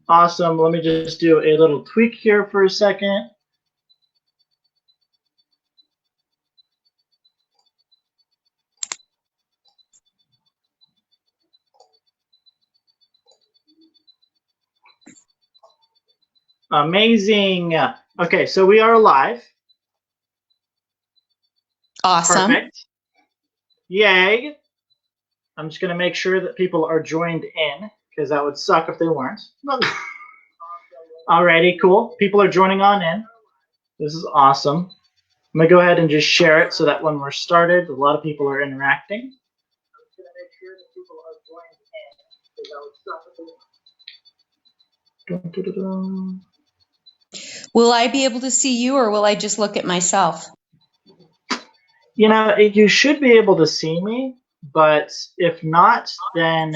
Awesome. Let me just do a little tweak here for a second. Amazing. Okay, so we are live. Awesome. Perfect. Yay. I'm just going to make sure that people are joined in, because that would suck if they weren't. Alrighty, cool. People are joining on in. This is awesome. I'm going to go ahead and just share it so that when we're started, a lot of people are interacting. I'm just going to make sure that people are joined in, because that would suck if they weren't. Will I be able to see you, or will I just look at myself? You know, you should be able to see me, but if not, then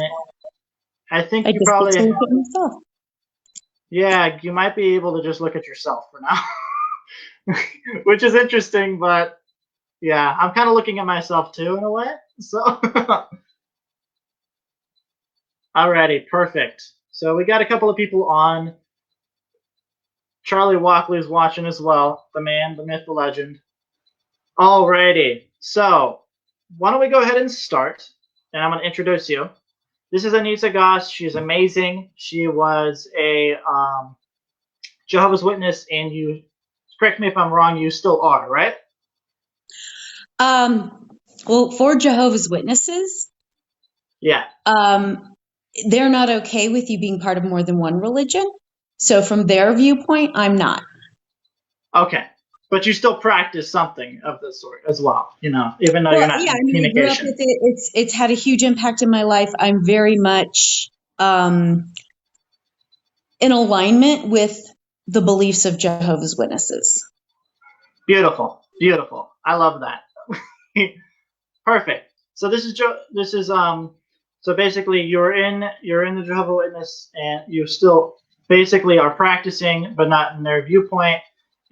I think you probably... look at myself. Yeah, you might be able to just look at yourself for now, which is interesting, but yeah, I'm kind of looking at myself too in a way. So, alrighty, perfect. So we got a couple of people on. Charlie Walkley's watching as well. The man, the myth, the legend. Alrighty, so why don't we go ahead and start? And I'm going to introduce you. This is Anita Goss. She's amazing. She was a Jehovah's Witness, and you, correct me if I'm wrong, you still are, right? Well, for Jehovah's Witnesses, yeah, they're not okay with you being part of more than one religion. So from their viewpoint, I'm not. Okay. But you still practice something of this sort as well, you know, even though you're not in communication. I grew up with it. It's had a huge impact in my life. I'm very much in alignment with the beliefs of Jehovah's Witnesses. Beautiful. Beautiful. I love that. Perfect. So so basically you're in the Jehovah's Witness, and you still basically are practicing, but not in their viewpoint.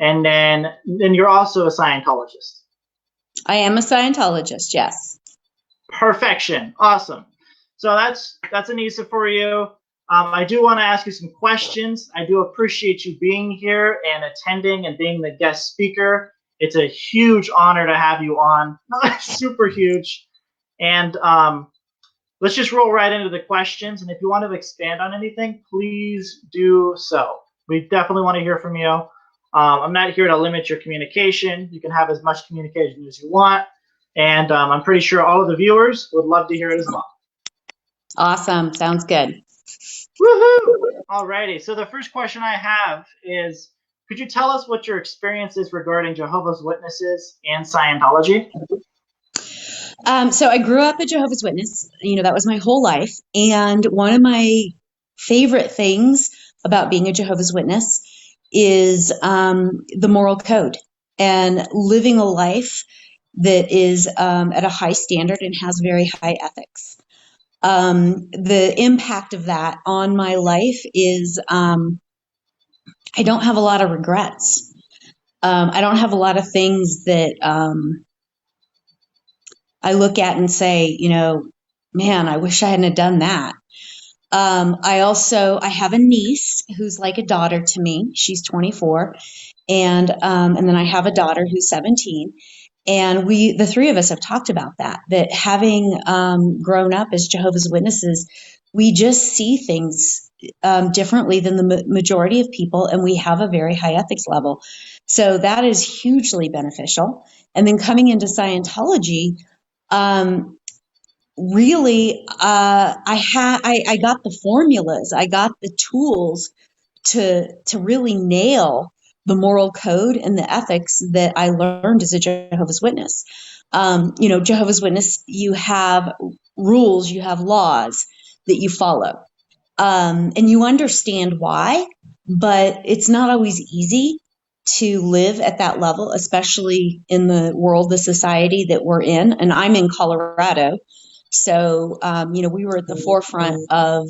And then you're also a Scientologist. I am a Scientologist, yes. Perfection. Awesome. So that's Anissa for you. I do want to ask you some questions. I do appreciate you being here and attending and being the guest speaker. It's a huge honor to have you on. Super huge. And let's just roll right into the questions. And if you want to expand on anything, please do so. We definitely want to hear from you. I'm not here to limit your communication. You can have as much communication as you want. And I'm pretty sure all of the viewers would love to hear it as well. Awesome. Sounds good. Woohoo! Alrighty. So the first question I have is, could you tell us what your experience is regarding Jehovah's Witnesses and Scientology? So I grew up a Jehovah's Witness. You know, that was my whole life. And one of my favorite things about being a Jehovah's Witness is the moral code and living a life that is at a high standard and has very high ethics. The impact of that on my life is I don't have a lot of regrets. I don't have a lot of things that I look at and say, you know, man, I wish I hadn't done that. I have a niece who's like a daughter to me. She's 24. And then I have a daughter who's 17. And the three of us have talked about that having grown up as Jehovah's Witnesses, we just see things differently than the majority of people, and we have a very high ethics level. So that is hugely beneficial. And then coming into Scientology, really, I got the formulas, I got the tools to really nail the moral code and the ethics that I learned as a Jehovah's Witness. You know, Jehovah's Witness, you have rules, you have laws that you follow, and you understand why, but it's not always easy to live at that level, especially in the world, the society that we're in. And I'm in Colorado. So, you know, we were at the forefront of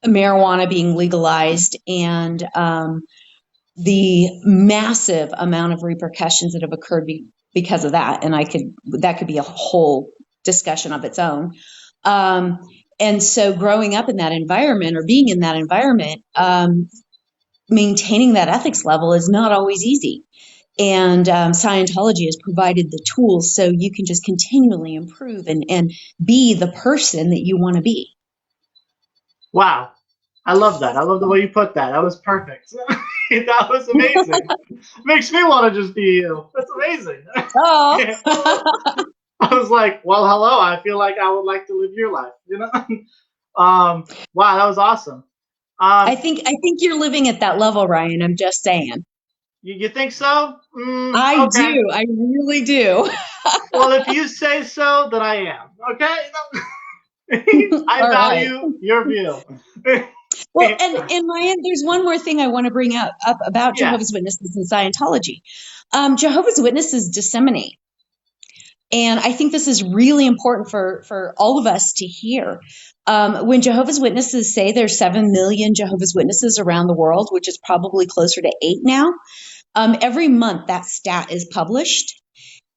marijuana being legalized and the massive amount of repercussions that have occurred because of that. And that could be a whole discussion of its own. And so growing up in that environment or being in that environment, maintaining that ethics level is not always easy. And Scientology has provided the tools so you can just continually improve and be the person that you want to be. Wow. I love that. I love the way you put that. That was perfect. That was amazing. Makes me want to just be you. That's amazing. Oh, I was like, well, hello. I feel like I would like to live your life. Wow, that was awesome. I think you're living at that level, Ryan. I'm just saying. You think so? I Okay. do. I really do. Well, if you say so, then I am. Okay. I All right. value your view. Well, and Ryan, there's one more thing I want to bring up about Yeah. Jehovah's Witnesses and Scientology. Jehovah's Witnesses disseminate. And I think this is really important for all of us to hear. When Jehovah's Witnesses say there's 7 million Jehovah's Witnesses around the world, which is probably closer to 8 now, every month that stat is published.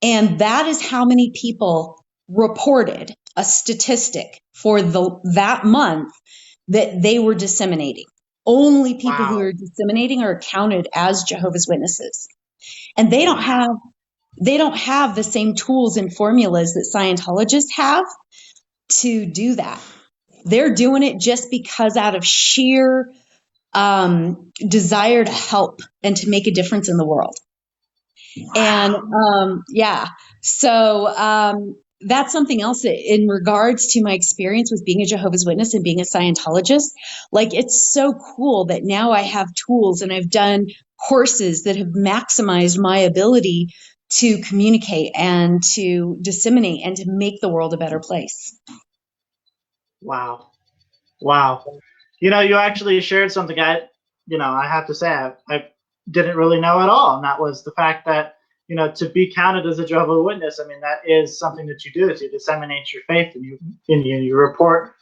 And that is how many people reported a statistic for that month that they were disseminating. Only people who are disseminating are counted as Jehovah's Witnesses. And they don't have the same tools and formulas that Scientologists have to do that. They're doing it just because out of sheer desire to help and to make a difference in the world. And so that's something else that, in regards to my experience with being a Jehovah's Witness and being a Scientologist, like, it's so cool that now I have tools and I've done courses that have maximized my ability to communicate and to disseminate and to make the world a better place. Wow. You actually shared something I have to say I didn't really know at all. And that was the fact that, to be counted as a Jehovah's Witness, I mean, that is something that you do, is you disseminate your faith and you report,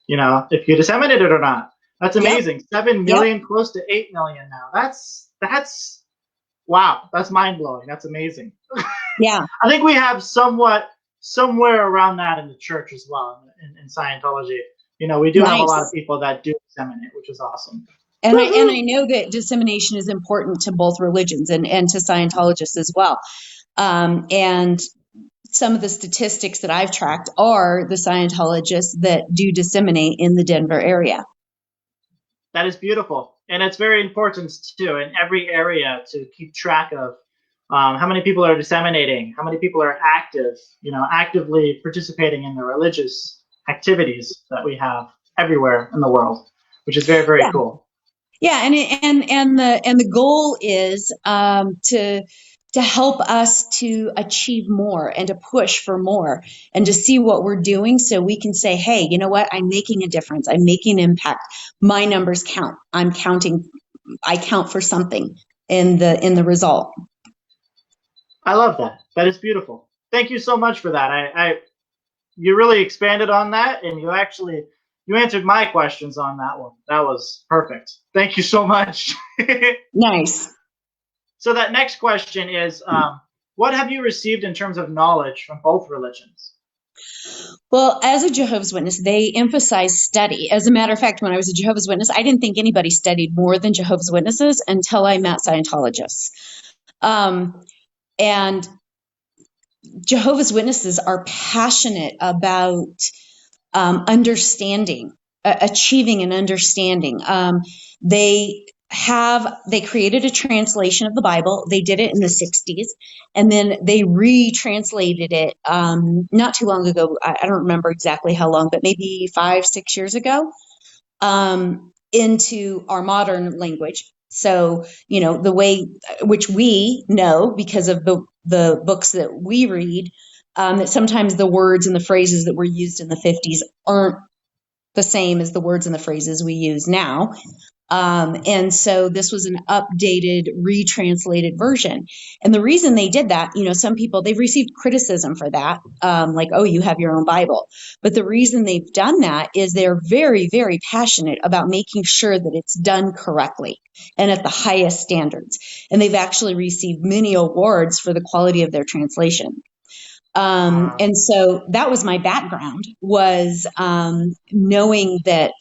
if you disseminate it or not. That's amazing. Yep. 7 million, yep. Close to 8 million now. That's wow. That's mind blowing. That's amazing. Yeah. I think we have somewhere around that in the church as well, in Scientology. We do have a lot of people that do disseminate, which is awesome. And I know that dissemination is important to both religions and to Scientologists as well. And some of the statistics that I've tracked are the Scientologists that do disseminate in the Denver area. That is beautiful. And it's very important, too, in every area to keep track of how many people are disseminating, how many people are actively participating in the religious activities that we have everywhere in the world, which is very, very cool. Yeah, and the goal is to help us to achieve more and to push for more and to see what we're doing so we can say, hey, you know what? I'm making a difference. I'm making an impact. My numbers count. I count for something in the result. I love that. That is beautiful. Thank you so much for that. You really expanded on that, and you answered my questions on that one. That was perfect. Thank you so much. Nice. So that next question is, what have you received in terms of knowledge from both religions? Well, as a Jehovah's Witness, they emphasize study. As a matter of fact, when I was a Jehovah's Witness, I didn't think anybody studied more than Jehovah's Witnesses until I met Scientologists. And Jehovah's Witnesses are passionate about understanding, achieving an understanding. They created a translation of the Bible. They did it in the 60s, and then they retranslated it not too long ago. I don't remember exactly how long, but maybe 5-6 years ago, into our modern language. So, the way which we know because of the books that we read, that sometimes the words and the phrases that were used in the 50s aren't the same as the words and the phrases we use now. And so this was an updated, retranslated version. And the reason they did that, some people, they've received criticism for that, like, oh, you have your own Bible. But the reason they've done that is they're very, very passionate about making sure that it's done correctly and at the highest standards. And they've actually received many awards for the quality of their translation. And so that was my background, was knowing that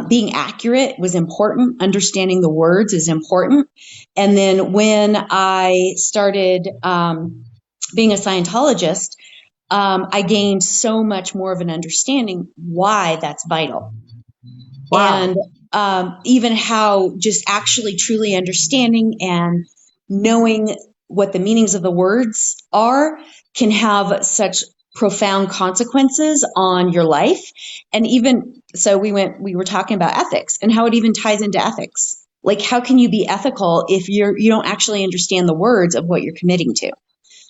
being accurate was important. Understanding the words is important. And then when I started being a Scientologist, I gained so much more of an understanding why that's vital. Wow. And even how just actually truly understanding and knowing what the meanings of the words are can have such profound consequences on your life. And even so, we were talking about ethics and how it even ties into ethics. Like, how can you be ethical if you don't actually understand the words of what you're committing to?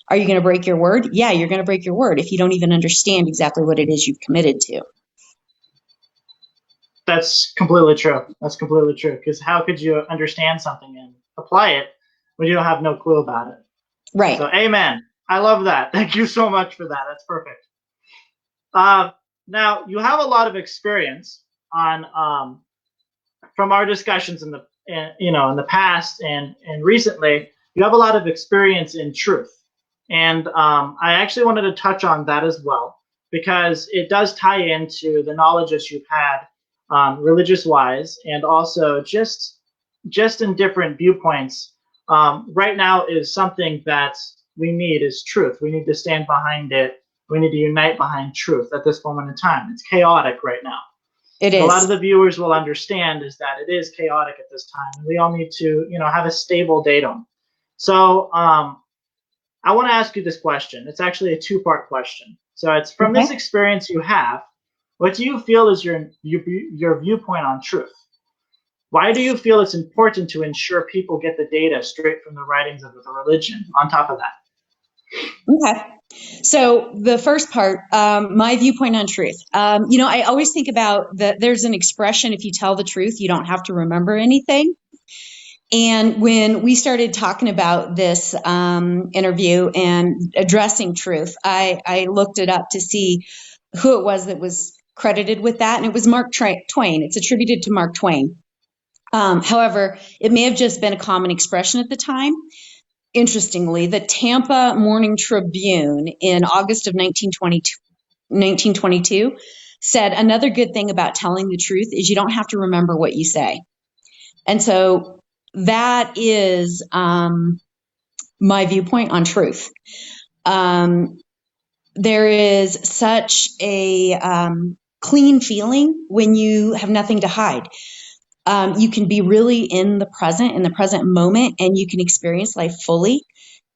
Are you going to break your word? Yeah, you're going to break your word if you don't even understand exactly what it is you've committed to. That's completely true. That's completely true. Because how could you understand something and apply it when you don't have no clue about it? Right. So, amen. I love that. Thank you so much for that. That's perfect. Now, you have a lot of experience on from our discussions in the in the past and recently. You have a lot of experience in truth, and I actually wanted to touch on that as well because it does tie into the knowledge that you've had religious wise, and also just in different viewpoints. Right now is something that we need is truth. We need to stand behind it. We need to unite behind truth at this moment in time. It's chaotic right now. It A lot of is. the viewers will understand is that it is chaotic at this time, and we all need to, have a stable datum. So, I want to ask you this question. It's actually a two-part question. So, it's from this Okay. experience you have. What do you feel is your viewpoint on truth? Why do you feel it's important to ensure people get the data straight from the writings of the religion? On top of that, Okay. So the first part, my viewpoint on truth. I always think about that. There's an expression: if you tell the truth, you don't have to remember anything. And when we started talking about this interview and addressing truth, I looked it up to see who it was that was credited with that, and it was Mark Twain. It's attributed to Mark Twain. However, it may have just been a common expression at the time. Interestingly, the Tampa Morning Tribune in August of 1922 said, another good thing about telling the truth is you don't have to remember what you say. And so that is my viewpoint on truth. There is such a clean feeling when you have nothing to hide. You can be really in the present moment, and you can experience life fully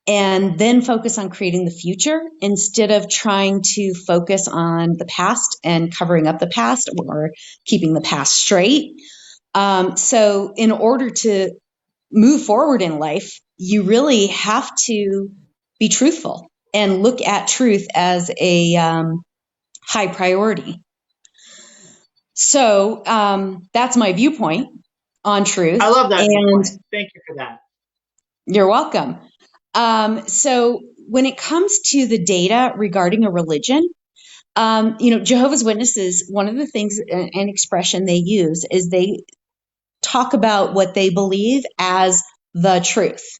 and then focus on creating the future instead of trying to focus on the past and covering up the past or keeping the past straight. So in order to move forward in life, you really have to be truthful and look at truth as a high priority. So that's my viewpoint on truth. I love that And viewpoint. Thank you for that. you're welcome. So when it comes to the data regarding a religion, Jehovah's Witnesses, one of the things, an expression they use is they talk about what they believe as the truth.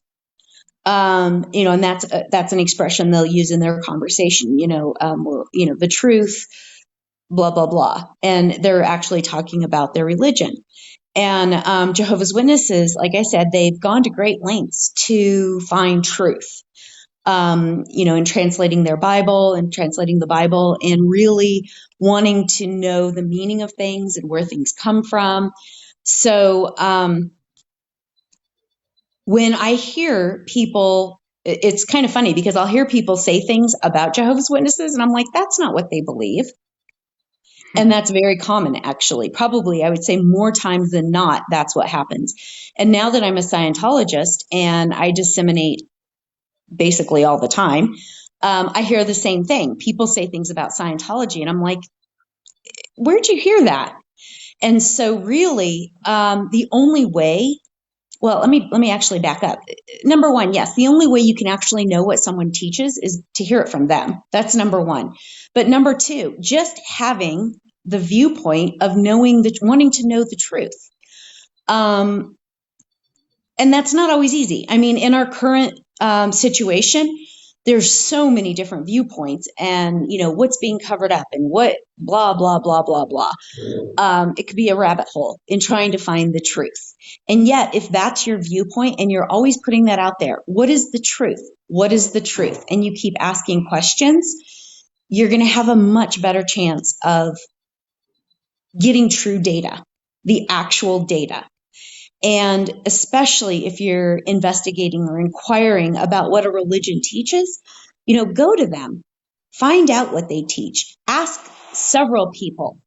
And that's an expression they'll use in their conversation, the truth, blah, blah, blah. And they're actually talking about their religion. And Jehovah's Witnesses, like I said, they've gone to great lengths to find truth. In translating their Bible and translating the Bible and really wanting to know the meaning of things and where things come from. So when I hear people, it's kind of funny because I'll hear people say things about Jehovah's Witnesses and I'm like, that's not what they believe. And that's very common, actually. Probably, I would say more times than not, that's what happens. And now that I'm a Scientologist and I disseminate basically all the time, I hear the same thing. People say things about Scientology, and I'm like, where'd you hear that? And so really, the only way, well, let me actually back up. Number one, yes, the only way you can actually know what someone teaches is to hear it from them. That's number one. But number two, just having the viewpoint of wanting to know the truth. And that's not always easy. I mean, in our current situation, there's so many different viewpoints, and what's being covered up and what blah blah blah blah blah. It could be a rabbit hole in trying to find the truth. And yet, if that's your viewpoint and you're always putting that out there, what is the truth? What is the truth? And you keep asking questions, you're going to have a much better chance of getting true data, the actual data. And especially if you're investigating or inquiring about what a religion teaches, go to them, find out what they teach, ask several people,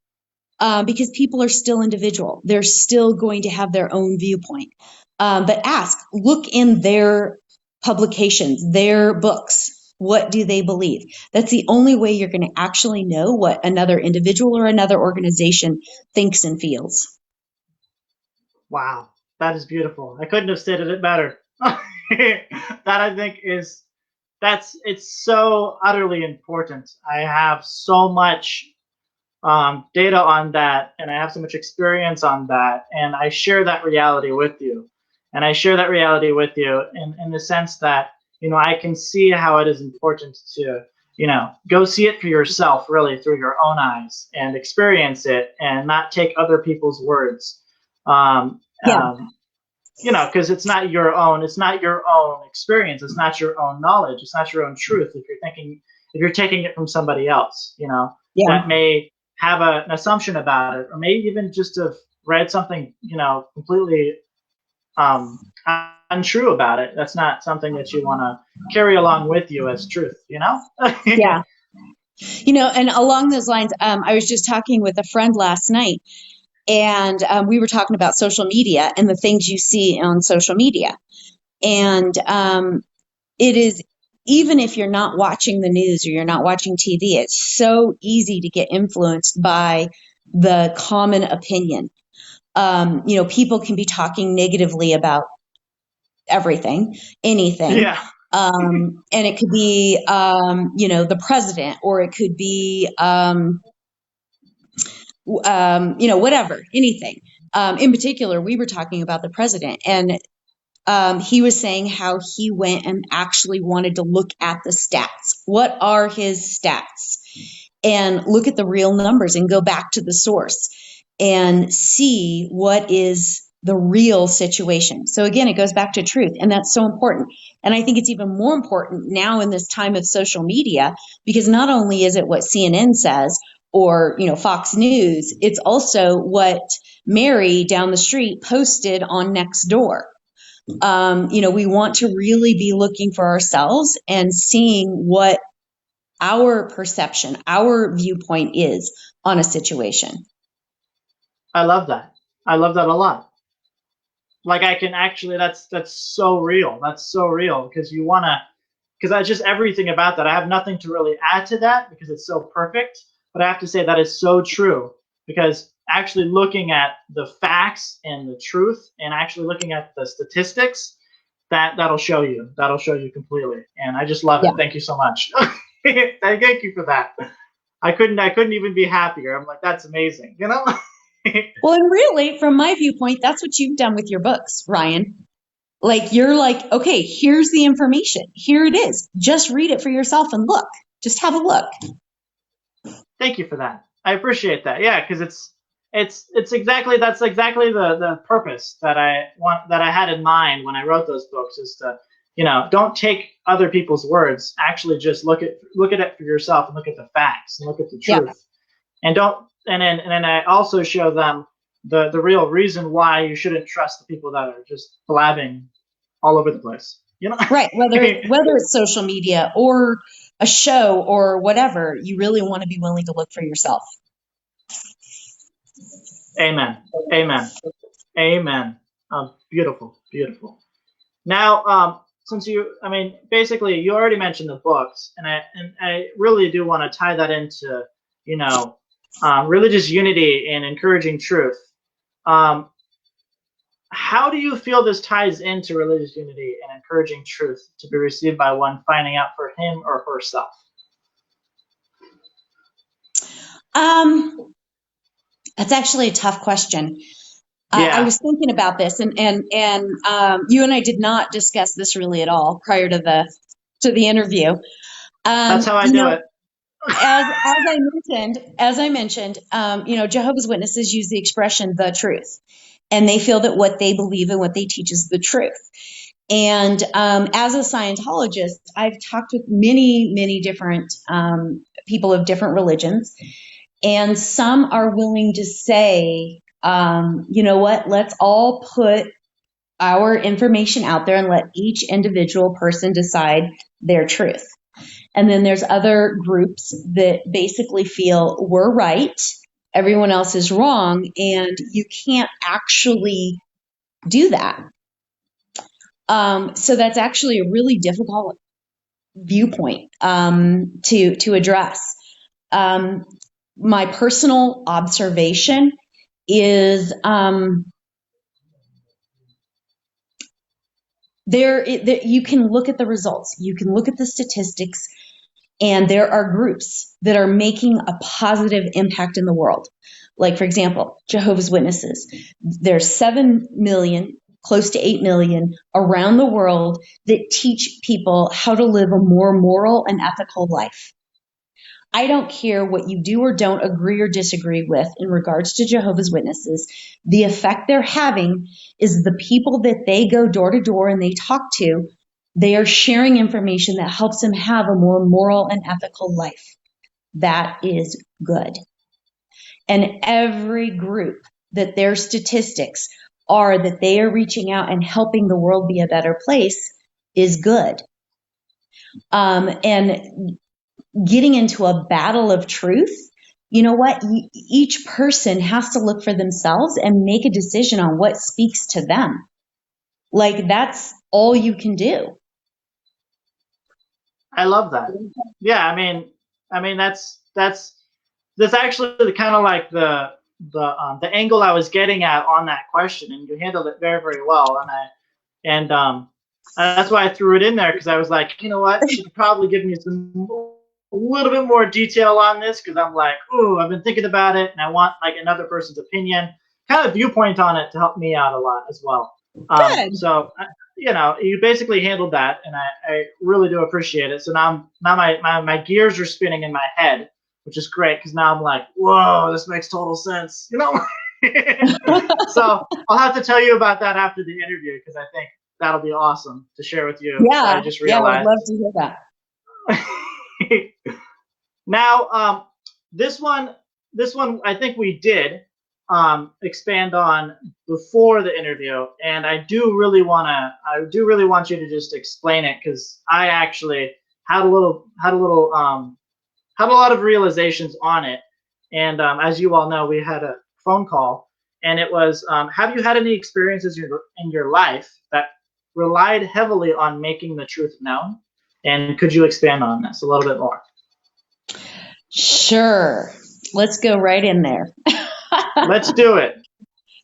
because people are still individual. They're still going to have their own viewpoint. But look in their publications, their books. What do they believe? That's the only way you're going to actually know what another individual or another organization thinks and feels. Wow, that is beautiful. I couldn't have stated it better. That I think it's so utterly important. I have so much data on that, and I have so much experience on that, and I share that reality with you. And I share that reality with you in the sense that, I can see how it is important to, go see it for yourself, really, through your own eyes, and experience it, and not take other people's words. Because it's not your own experience, it's not your own knowledge, it's not your own truth. If you're taking it from somebody else, that may have an assumption about it, or maybe even just have read something, completely untrue about it. That's not something that you want to carry along with you as truth, Yeah. And along those lines, I was just talking with a friend last night, and we were talking about social media and the things you see on social media. And it is, even if you're not watching the news or you're not watching TV, it's so easy to get influenced by the common opinion. People can be talking negatively about everything, anything. Yeah. And it could be, the president, or it could be, whatever, anything. In particular, we were talking about the president, and he was saying how he went and actually wanted to look at the stats. What are his stats? And look at the real numbers and go back to the source and see what is the real situation. So again, it goes back to truth, and that's so important. And I think it's even more important now in this time of social media, because not only is it what CNN says or, Fox News, it's also what Mary down the street posted on Nextdoor. We want to really be looking for ourselves and seeing what our perception, our viewpoint is on a situation. I love that. I love that a lot. Like, I can actually, that's so real. That's so real, because because that's just everything about that. I have nothing to really add to that because it's so perfect. But I have to say that is so true, because actually looking at the facts and the truth, and actually looking at the statistics, that'll show you completely. And I just love it. Thank you so much. Thank you for that. I couldn't even be happier. I'm like, that's amazing. Well, and really, from my viewpoint, that's what you've done with your books, Ryan. Like, you're like, okay, here's the information. Here it is. Just read it for yourself and look. Just have a look. Thank you for that. I appreciate that. Yeah, because that's exactly the purpose that I had in mind when I wrote those books, is to, don't take other people's words. Actually, just look at it for yourself, and look at the facts, and look at the truth. And then I also show them the real reason why you shouldn't trust the people that are just blabbing all over the place. Right. Whether it's social media or a show or whatever, you really want to be willing to look for yourself. Amen. Amen. Amen. Beautiful. Beautiful. Now, since basically you already mentioned the books, and I really do want to tie that into, religious unity and encouraging truth. How do you feel this ties into religious unity and encouraging truth to be received by one finding out for him or herself? That's actually a tough question. Yeah. I was thinking about this, and you and I did not discuss this really at all prior to to the interview. That's how I do it. As I mentioned, Jehovah's Witnesses use the expression "the truth," and they feel that what they believe and what they teach is the truth. And as a Scientologist, I've talked with many, many different people of different religions, and some are willing to say, you know what, let's all put our information out there and let each individual person decide their truth. And then there's other groups that basically feel we're right, everyone else is wrong, and you can't actually do that. So that's actually a really difficult viewpoint to address. My personal observation is you can look at the results, you can look at the statistics, and there are groups that are making a positive impact in the world. Like, for example, Jehovah's Witnesses. There's 7 million, close to 8 million around the world that teach people how to live a more moral and ethical life. I don't care what you do or don't agree or disagree with in regards to Jehovah's Witnesses. The effect they're having is the people that they go door to door and they talk to, they are sharing information that helps them have a more moral and ethical life. That is good. And every group that their statistics are that they are reaching out and helping the world be a better place is good. And getting into a battle of truth, you know what? Each person has to look for themselves and make a decision on what speaks to them. Like, that's all you can do. I love that. Yeah, I mean that's actually kind of like the angle I was getting at on that question, and you handled it very, very well. And that's why I threw it in there, because I was like, you know what, she could probably give me a little bit more detail on this, because I'm like, ooh, I've been thinking about it, and I want like another person's opinion, kind of viewpoint on it to help me out a lot as well. So you basically handled that, and I really do appreciate it. So now my gears are spinning in my head, which is great, because now I'm like, whoa, this makes total sense, So I'll have to tell you about that after the interview, because I think that'll be awesome to share with you. Yeah, I just realized. I'd love to hear that. Now, this one I think we did expand on before the interview, and I do really want you to just explain it, because I actually had a lot of realizations on it. And as you all know, we had a phone call, and it was, have you had any experiences in your life that relied heavily on making the truth known? And could you expand on this a little bit more? Sure. Let's go right in there. Let's do it.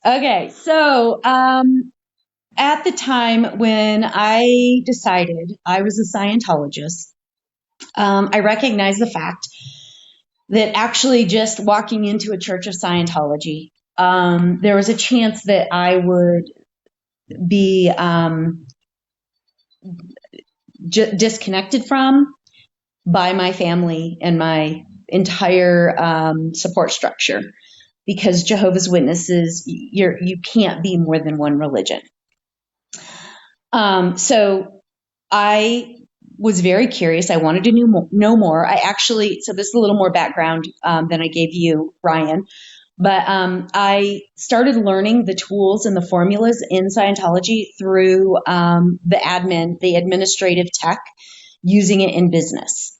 Okay. So at the time when I decided I was a Scientologist, I recognized the fact that actually just walking into a church of Scientology, there was a chance that I would be disconnected from by my family and my entire support structure, because Jehovah's Witnesses, you can't be more than one religion. So I was very curious. I wanted to know more. So this is a little more background than I gave you, Ryan. But I started learning the tools and the formulas in Scientology through the administrative tech, using it in business.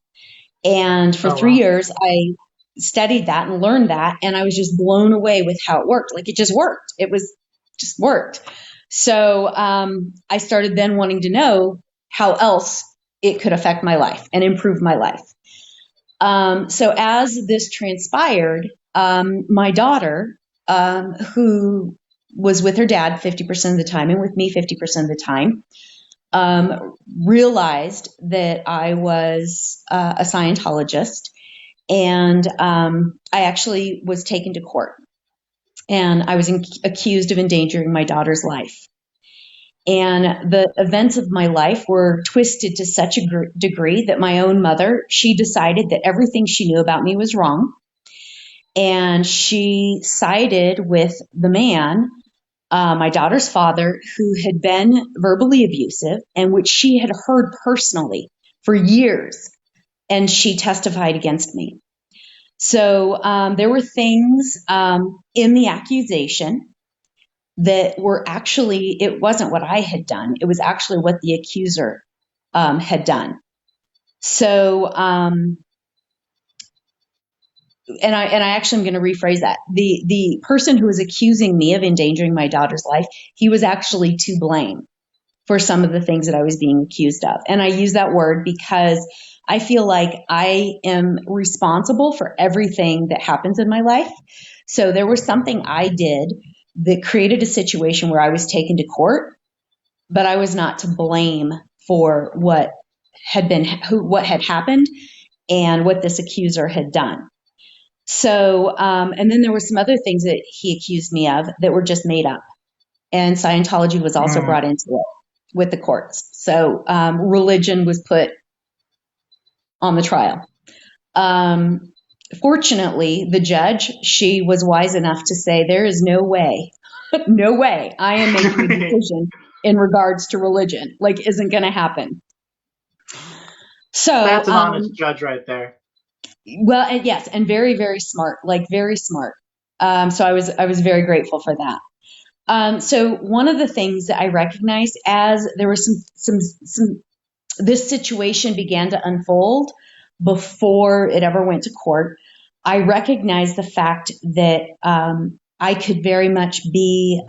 And for 3 years, I studied that and learned that, and I was just blown away with how it worked. Like, it just worked. Just worked. So I started then wanting to know how else it could affect my life and improve my life. So as this transpired, my daughter, who was with her dad 50% of the time and with me 50% of the time, realized that I was a Scientologist, and I actually was taken to court, and I was accused of endangering my daughter's life. And the events of my life were twisted to such a degree that my own mother, she decided that everything she knew about me was wrong. And she sided with the man, my daughter's father, who had been verbally abusive and which she had heard personally for years. And she testified against me. So there were things in the accusation that were actually, it wasn't what I had done. It was actually what the accuser had done. So, and I actually am going to rephrase that. The person who was accusing me of endangering my daughter's life, he was actually to blame for some of the things that I was being accused of. And I use that word because I feel like I am responsible for everything that happens in my life. So there was something I did that created a situation where I was taken to court, but I was not to blame for what had happened and what this accuser had done. So, and then there were some other things that he accused me of that were just made up. And Scientology was also brought into it with the courts. So religion was put on the trial. Fortunately, the judge, she was wise enough to say, there is no way I am making a decision in regards to religion. Like, isn't going to happen. So that's an honest judge right there. Well, and yes, and very, very smart, like very smart. So I was very grateful for that. So one of the things that I recognized as there was some this situation began to unfold before it ever went to court, I recognized the fact that I could very much be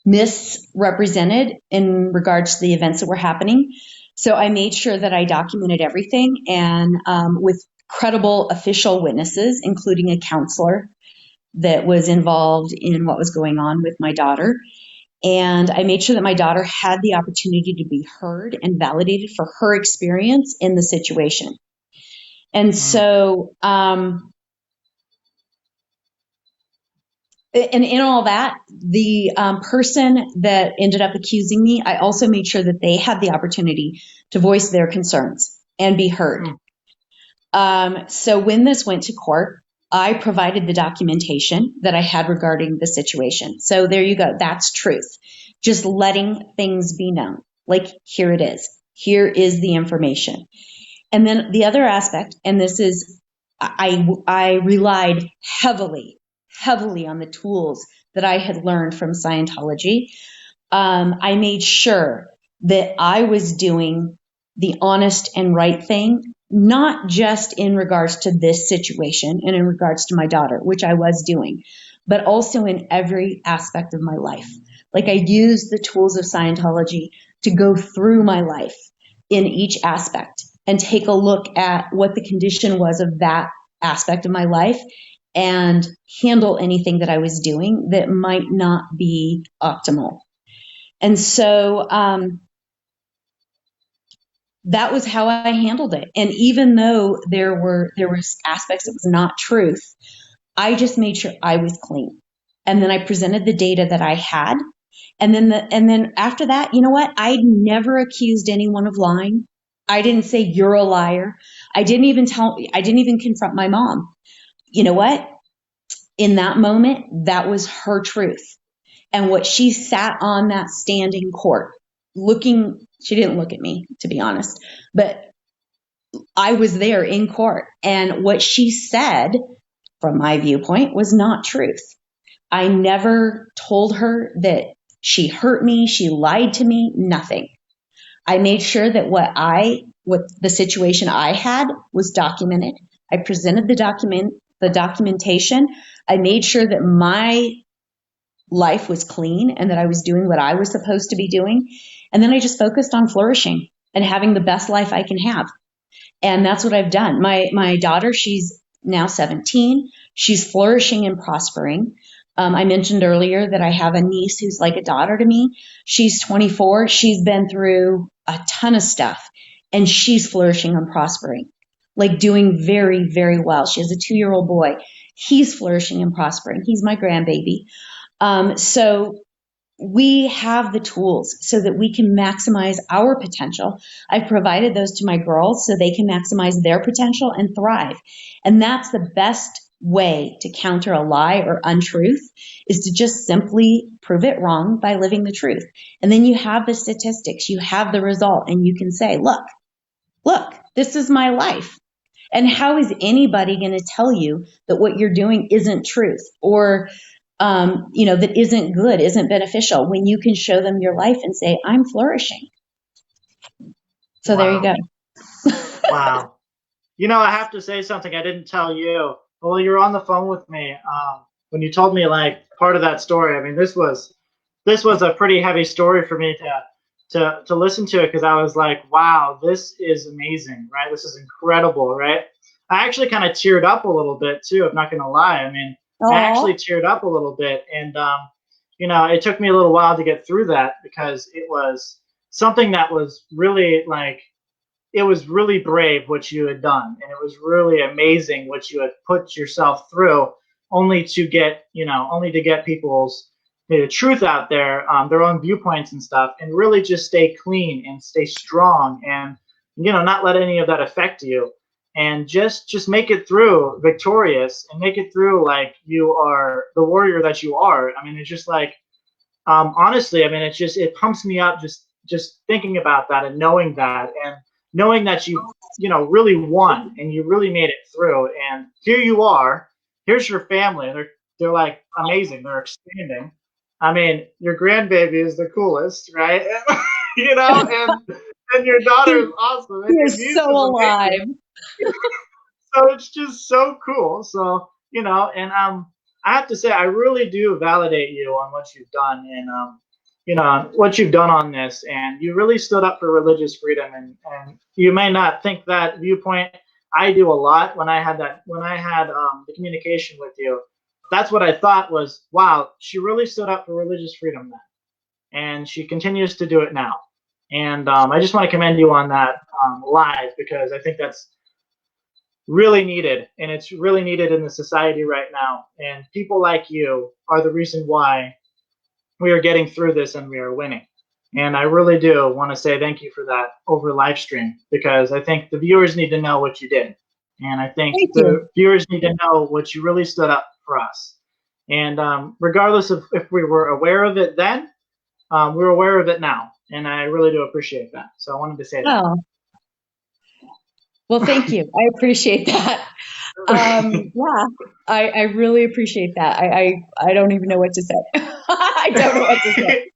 misrepresented in regards to the events that were happening. So I made sure that I documented everything and with credible official witnesses, including a counselor that was involved in what was going on with my daughter. And I made sure that my daughter had the opportunity to be heard and validated for her experience in the situation. And so, and in all that, the person that ended up accusing me, I also made sure that they had the opportunity to voice their concerns and be heard. So when this went to court, I provided the documentation that I had regarding the situation. So there you go. That's truth. Just letting things be known. Like, here it is. Here is the information. And then the other aspect, and this is, I relied heavily on the tools that I had learned from Scientology. I made sure that I was doing the honest and right thing, not just in regards to this situation and in regards to my daughter, which I was doing, but also in every aspect of my life. Like, I used the tools of Scientology to go through my life in each aspect and take a look at what the condition was of that aspect of my life and handle anything that I was doing that might not be optimal. And so that was how I handled it. And even though there were aspects that was not truth, I just made sure I was clean. And then I presented the data that I had. And then after that, you know what? I never accused anyone of lying. I didn't say you're a liar. I didn't even confront my mom. You know what? In that moment, that was her truth. And what she sat on that stand in court, she didn't look at me, to be honest, but I was there in court. And what she said, from my viewpoint, was not truth. I never told her that she hurt me, she lied to me, nothing. I made sure that what the situation I had was documented. I presented the documentation. I made sure that my life was clean and that I was doing what I was supposed to be doing. And then I just focused on flourishing and having the best life I can have. And that's what I've done. My daughter, she's now 17. She's flourishing and prospering. I mentioned earlier that I have a niece who's like a daughter to me. She's 24. She's been through a ton of stuff, and she's flourishing and prospering, like doing very, very well. She has a 2-year-old boy. He's flourishing and prospering. He's my grandbaby. So we have the tools so that we can maximize our potential. I've provided those to my girls so they can maximize their potential and thrive. And that's the best way to counter a lie or untruth, is to just simply prove it wrong by living the truth. And then you have the statistics, you have the result, and you can say, look, this is my life. And how is anybody going to tell you that what you're doing isn't truth, or that isn't good, isn't beneficial, when you can show them your life and say, I'm flourishing. So There you go. Wow. I have to say something I didn't tell you. Well, you're on the phone with me. When you told me like part of that story, I mean, this was a pretty heavy story for me to listen to it, because I was like, wow, this is amazing, right? This is incredible, right? I actually kind of teared up a little bit too. I'm not going to lie. I mean, Aww. I actually teared up a little bit, and it took me a little while to get through that, because it was something that was really like, it was really brave what you had done, and it was really amazing what you had put yourself through, only to get people's truth out there, their own viewpoints and stuff, and really just stay clean and stay strong, and not let any of that affect you, and just make it through victorious, and make it through like you are the warrior that you are. I mean, it's just like, honestly, I mean, it pumps me up just thinking about that, and knowing that, and knowing that you really won, and you really made it through, and here you are. Here's your family. They're like amazing. They're expanding. I mean, your grandbaby is the coolest, right? And your daughter is awesome. You're so alive. So it's just so cool. So and I have to say, I really do validate you on what you've done, and what you've done on this, and you really stood up for religious freedom, and you may not think that viewpoint. I do a lot when I had the communication with you. That's what I thought was, wow, she really stood up for religious freedom then, and she continues to do it now. And I just want to commend you on that live, because I think that's really needed, and it's really needed in the society right now. And people like you are the reason why we are getting through this and we are winning. And I really do want to say thank you for that over live stream, because I think the viewers need to know what you did. And I think the viewers need to know what you really stood up for us. And regardless of if we were aware of it then, we're aware of it now. And I really do appreciate that. So I wanted to say that. Oh. Well, thank you. I appreciate that. Yeah, I really appreciate that. I don't even know what to say. I don't know what to say.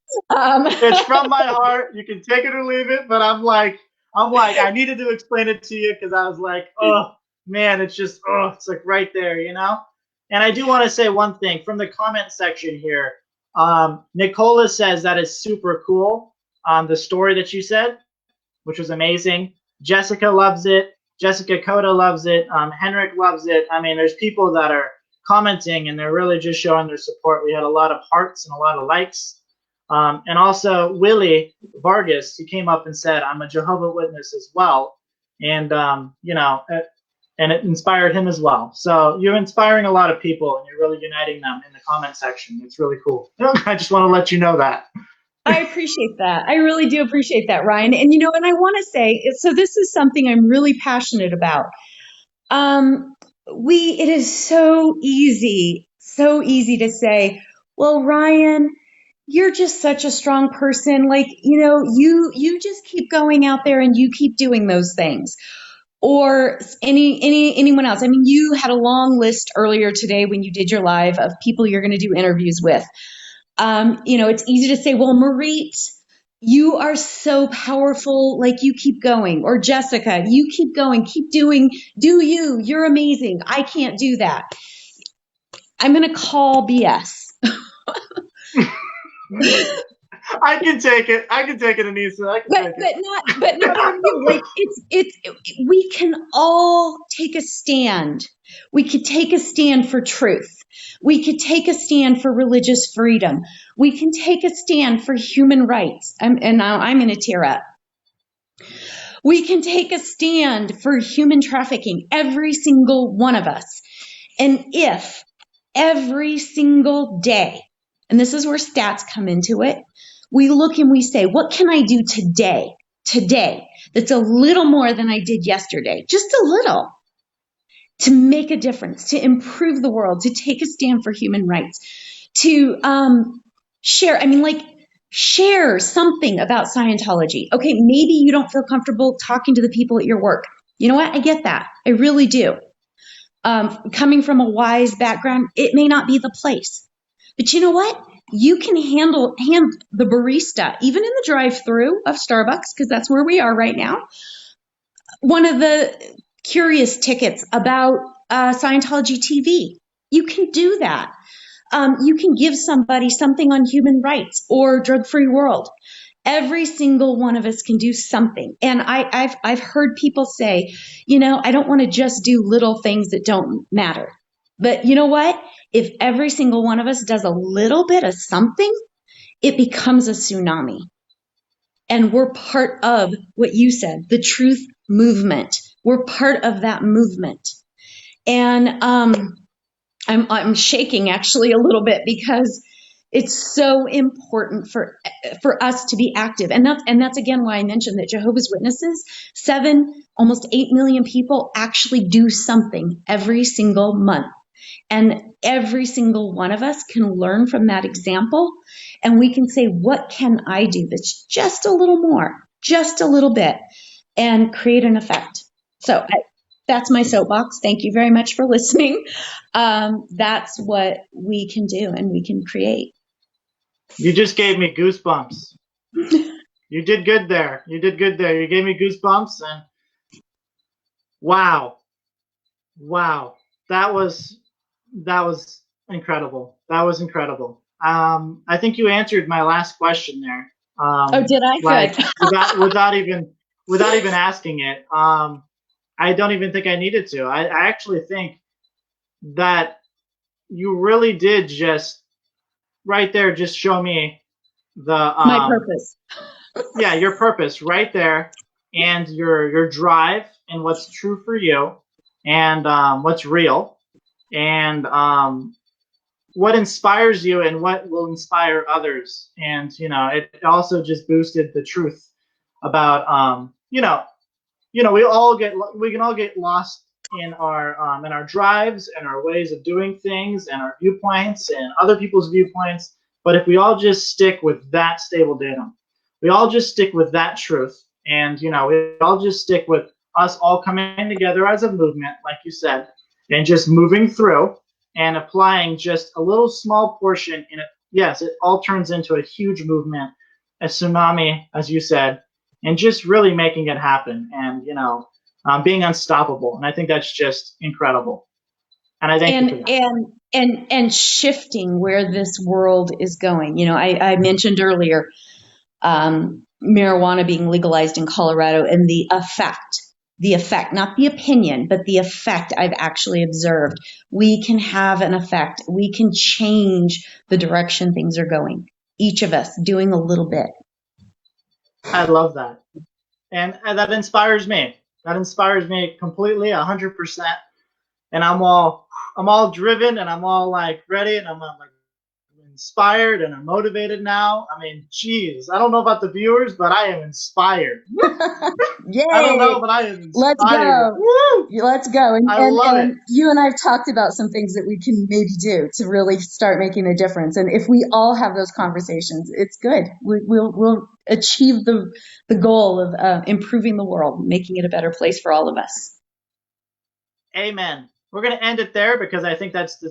It's from my heart. You can take it or leave it, but I'm like, I needed to explain it to you, because I was like, oh man, it's just, it's like right there, And I do want to say one thing from the comment section here. Nicola says that is super cool. The story that you said, which was amazing. Jessica loves it. Jessica Coda loves it. Henrik loves it. I mean, there's people that are commenting, and they're really just showing their support. We had a lot of hearts and a lot of likes. And also Willie Vargas, he came up and said, I'm a Jehovah Witness as well. And, and it inspired him as well. So you're inspiring a lot of people, and you're really uniting them in the comment section. It's really cool. I just want to let you know that. I appreciate that. I really do appreciate that, Ryan. And, and I want to say, so this is something I'm really passionate about. It is so easy to say, well, Ryan, you're just such a strong person. Like, you just keep going out there and you keep doing those things. Or anyone else. I mean, you had a long list earlier today when you did your live of people you're going to do interviews with. It's easy to say, well, Marit, you are so powerful, like you keep going. Or Jessica, you keep going, keep doing, you're amazing. I can't do that. I'm going to call BS. I can take it, Anissa. But not you. Like we can all take a stand. We could take a stand for truth. We could take a stand for religious freedom. We can take a stand for human rights. And now I'm going to tear up. We can take a stand for human trafficking, every single one of us. And if every single day and this is where stats come into it, we look and we say, what can I do today, that's a little more than I did yesterday, just a little, to make a difference, to improve the world, to take a stand for human rights, to share something about Scientology. Okay, maybe you don't feel comfortable talking to the people at your work. You know what? I get that. I really do. Coming from a wise background, it may not be the place. But you know what? You can hand the barista, even in the drive-through of Starbucks, because that's where we are right now, one of the curious tickets about Scientology TV. You can do that. You can give somebody something on human rights or drug-free world. Every single one of us can do something. And I've heard people say, I don't want to just do little things that don't matter. But you know what? If every single one of us does a little bit of something, it becomes a tsunami. And we're part of what you said, the truth movement. We're part of that movement. And I'm shaking actually a little bit because it's so important for us to be active. And that's again why I mentioned that Jehovah's Witnesses, 7, almost 8 million people actually do something every single month. And every single one of us can learn from that example. And we can say, what can I do that's just a little more, just a little bit, and create an effect. So that's my soapbox. Thank you very much for listening. That's what we can do and we can create. You just gave me goosebumps. You did good there. You did good there. You gave me goosebumps, and wow. That was incredible. That was incredible. I think you answered my last question there. Oh, did I? Like, Good. without even asking it. I don't even think I needed to. I actually think that you really did just right there just show me the My purpose. Yeah, your purpose right there, and your drive and what's true for you, and what's real, and what inspires you and what will inspire others. And it also just boosted the truth about we can all get lost in our drives and our ways of doing things and our viewpoints and other people's viewpoints. But if we all just stick with that stable datum, we all just stick with that truth, and we all just stick with us all coming together as a movement, like you said, and just moving through and applying just a little small portion in it. Yes, it all turns into a huge movement, a tsunami, as you said, and just really making it happen, and being unstoppable. And I think that's just incredible. And I thank you for that. And shifting where this world is going. I mentioned earlier marijuana being legalized in Colorado, and the effect, not the opinion, but the effect I've actually observed. We can have an effect. We can change the direction things are going. Each of us doing a little bit. I love that. And that inspires me. That inspires me completely, 100%. And I'm all driven, and I'm all like ready, and I'm like inspired, and I'm motivated now. I mean, geez, I don't know about the viewers, but I am inspired. Yay! I don't know, but I am inspired. Let's go. Woo! Let's go. And I love it. You and I have talked about some things that we can maybe do to really start making a difference. And if we all have those conversations, it's good. We'll achieve the goal of improving the world, making it a better place for all of us. Amen. We're going to end it there because I think that's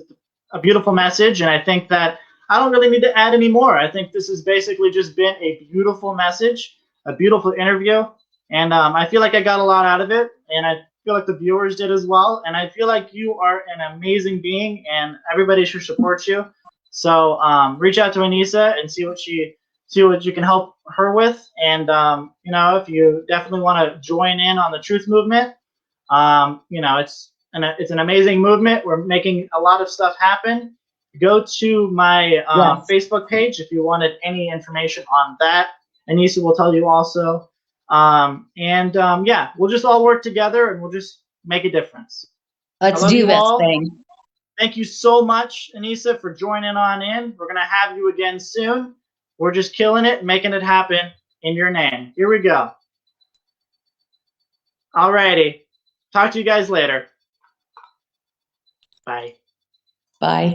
a beautiful message, and I think that I don't really need to add any more. I think this has basically just been a beautiful message, a beautiful interview, and I feel like I got a lot out of it, and I feel like the viewers did as well, and I feel like you are an amazing being, and everybody should support you. So reach out to Anissa and see what you can help her with, and if you definitely want to join in on the truth movement, it's an amazing movement. We're making a lot of stuff happen. Go to my Facebook page if you wanted any information on that. Anissa will tell you also. We'll just all work together, and we'll just make a difference. Let's do this thing. Thank you so much, Anissa, for joining on in. We're going to have you again soon. We're just killing it, making it happen in your name. Here we go. Alrighty. Talk to you guys later. Bye. Bye.